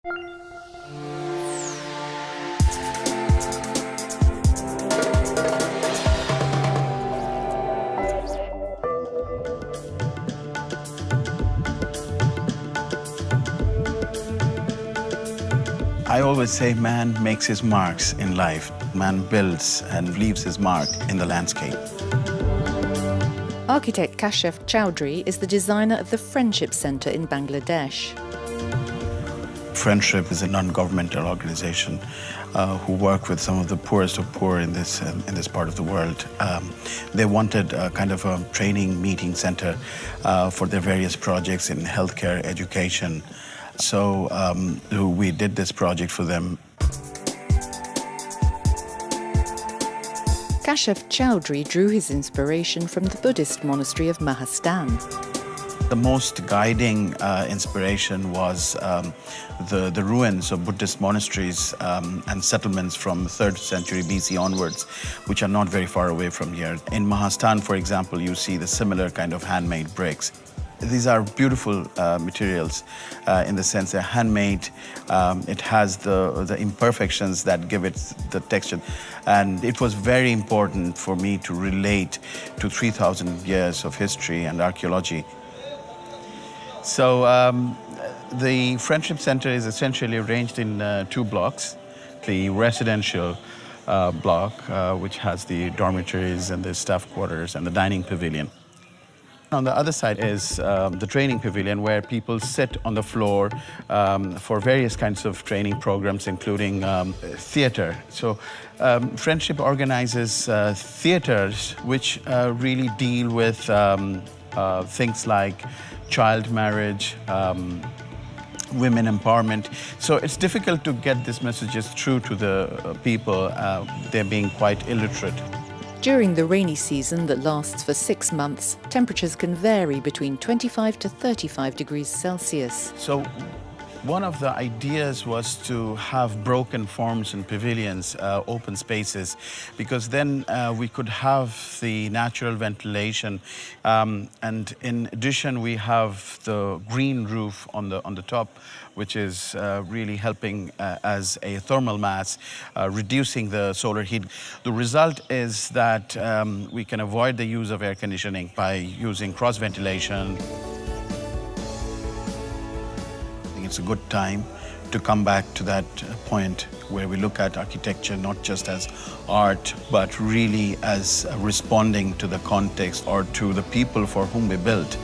I always say man makes his marks in life. Man builds and leaves his mark in the landscape. Architect Kashif Chowdhury is the designer of the Friendship Centre in Bangladesh. Friendship is a non-governmental organization who work with some of the poorest of poor in this part of the world. They wanted a kind of a training meeting center for their various projects in healthcare, education. So we did this project for them. Kashif Chowdhury drew his inspiration from the Buddhist monastery of Mahastan. The most guiding inspiration was the ruins of Buddhist monasteries and settlements from 3rd century BC onwards, which are not very far away from here. In Mahastan, for example, you see the similar kind of handmade bricks. These are beautiful materials in the sense they're handmade. It has the imperfections that give it the texture. And it was very important for me to relate to 3,000 years of history and archaeology. So the Friendship Center is essentially arranged in 2 blocks. The residential block, which has the dormitories and the staff quarters and the dining pavilion. On the other side is the training pavilion, where people sit on the floor for various kinds of training programs, including theater. So Friendship organizes theaters which really deal with things like child marriage, women empowerment. So it's difficult to get these messages through to the people. They're being quite illiterate. During the rainy season that lasts for 6 months, temperatures can vary between 25 to 35 degrees Celsius. So one of the ideas was to have broken forms and pavilions, open spaces, because then we could have the natural ventilation. And in addition, we have the green roof on the top, which is really helping as a thermal mass, reducing the solar heat. The result is that we can avoid the use of air conditioning by using cross ventilation. It's a good time to come back to that point where we look at architecture not just as art, but really as responding to the context or to the people for whom we built.